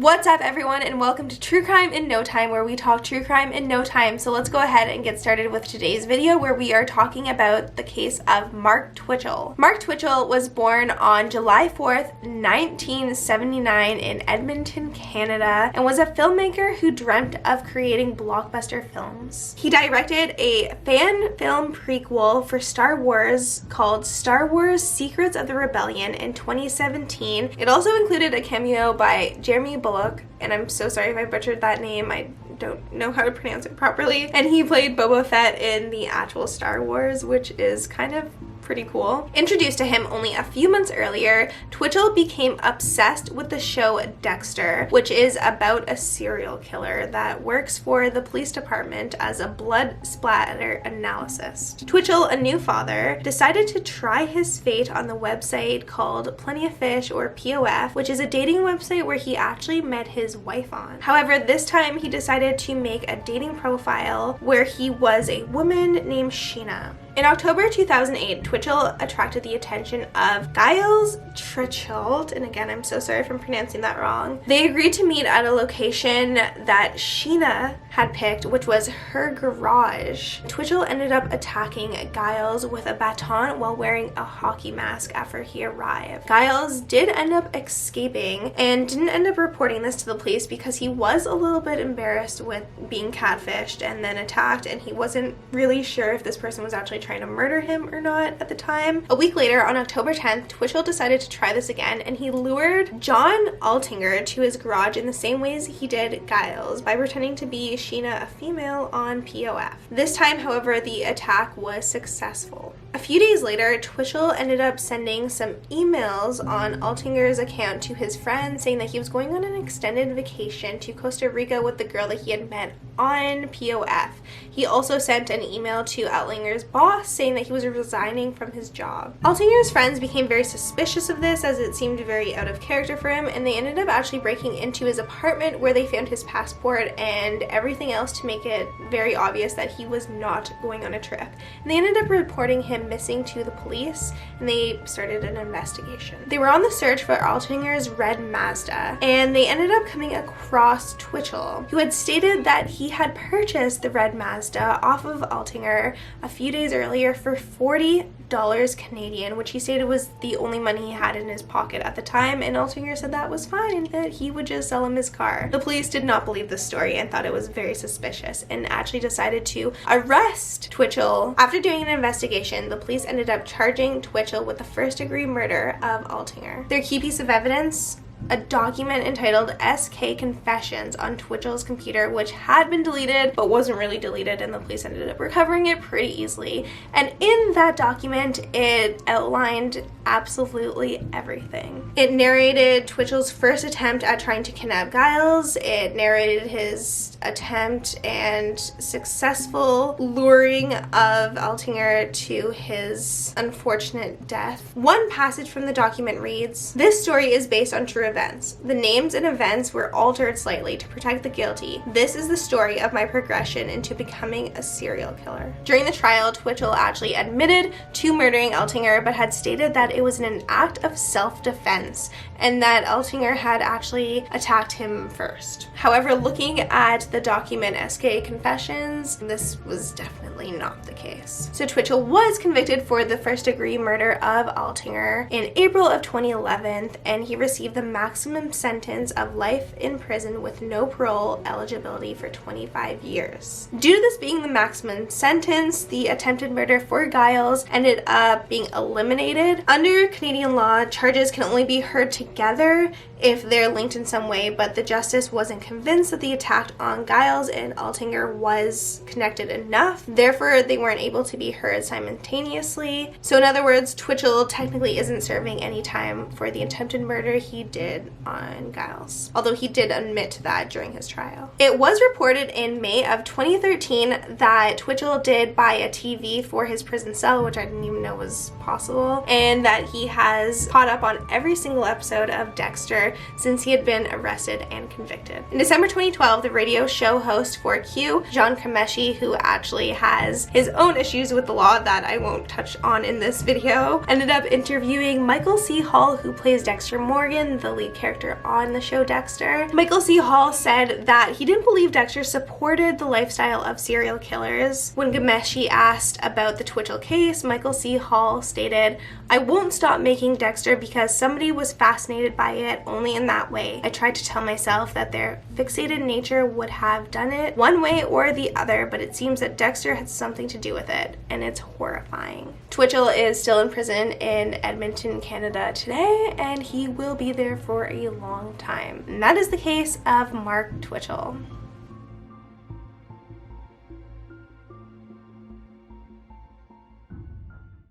What's up everyone, and welcome to True Crime in No Time, where we talk true crime in no time. So let's go ahead and get started with today's video, where we are talking about the case of Mark Twitchell. Mark Twitchell was born on July 4th, 1979 in Edmonton, Canada, and was a filmmaker who dreamt of creating blockbuster films. He directed a fan film prequel for Star Wars called Star Wars Secrets of the Rebellion in 2017. It also included a cameo by Jeremy Bullock, and I'm so sorry if I butchered that name. I don't know how to pronounce it properly. And he played Boba Fett in the actual Star Wars, which is kind of pretty cool. Introduced to him only a few months earlier, Twitchell became obsessed with the show Dexter, which is about a serial killer that works for the police department as a blood splatter analyst. Twitchell, a new father, decided to try his fate on the website called Plenty of Fish, or POF, which is a dating website where he actually met his wife on. However, this time he decided to make a dating profile where he was a woman named Sheena. In October 2008, Twitchell attracted the attention of Giles Twitchell, and again, I'm so sorry if I'm pronouncing that wrong. They agreed to meet at a location that Sheena had picked, which was her garage. Twitchell ended up attacking Giles with a baton while wearing a hockey mask after he arrived. Giles did end up escaping and didn't end up reporting this to the police because he was a little bit embarrassed with being catfished and then attacked, and he wasn't really sure if this person was actually trying to murder him or not at the time. A week later, on October 10th, Twitchell decided to try this again, and he lured John Altinger to his garage in the same ways he did Giles, by pretending to be Sheena, a female, on POF. This time, however, the attack was successful. A few days later, Twitchell ended up sending some emails on Altinger's account to his friend saying that he was going on an extended vacation to Costa Rica with the girl that he had met on POF. He also sent an email to Altinger's boss saying that he was resigning from his job. Altinger's friends became very suspicious of this, as it seemed very out of character for him, and they ended up actually breaking into his apartment, where they found his passport and everything else to make it very obvious that he was not going on a trip. And they ended up reporting him missing to the police, and they started an investigation. They were on the search for Altinger's red Mazda, and they ended up coming across Twitchell, who had stated that he had purchased the red Mazda off of Altinger a few days earlier for $40 Canadian, which he stated was the only money he had in his pocket at the time, and Altinger said that was fine, that he would just sell him his car. The police did not believe this story and thought it was very suspicious, and actually decided to arrest Twitchell. After doing an investigation, the police ended up charging Twitchell with the first-degree murder of Altinger. Their key piece of evidence: a document entitled SK Confessions on Twitchell's computer, which had been deleted but wasn't really deleted, and the police ended up recovering it pretty easily. And in that document, it outlined absolutely everything. It narrated Twitchell's first attempt at trying to kidnap Giles. It narrated his attempt and successful luring of Altinger to his unfortunate death. One passage from the document reads, "This story is based on true events. The names and events were altered slightly to protect the guilty. This is the story of my progression into becoming a serial killer." During the trial, Twitchell actually admitted to murdering Altinger, but had stated that it was in an act of self-defense and that Altinger had actually attacked him first. However, looking at the document SK Confessions, this was definitely not the case. So Twitchell was convicted for the first-degree murder of Altinger in April of 2011, and he received the maximum sentence of life in prison with no parole eligibility for 25 years. Due to this being the maximum sentence, the attempted murder for Giles ended up being eliminated. Under Canadian law, charges can only be heard together if they're linked in some way, but the justice wasn't convinced that the attack on Giles and Altinger was connected enough. Therefore, they weren't able to be heard simultaneously. So in other words, Twitchell technically isn't serving any time for the attempted murder he did on Giles, although he did admit to that during his trial. It was reported in May of 2013 that Twitchell did buy a TV for his prison cell, which I didn't even know was possible, and that he has caught up on every single episode of Dexter since he had been arrested and convicted. In December 2012, the radio show host for Q, John Kameshi, who actually has his own issues with the law that I won't touch on in this video, ended up interviewing Michael C. Hall, who plays Dexter Morgan, the lead character on the show Dexter. Michael C. Hall said that he didn't believe Dexter supported the lifestyle of serial killers. When Kameshi asked about the Twitchell case, Michael C. Hall stated, "I won't stop making Dexter because somebody was fascinated by it only in that way. I tried to tell myself that their fixated nature would have done it one way or the other, but it seems that Dexter had something to do with it, and it's horrifying." Twitchell is still in prison in Edmonton, Canada today, and he will be there for a long time. And that is the case of Mark Twitchell.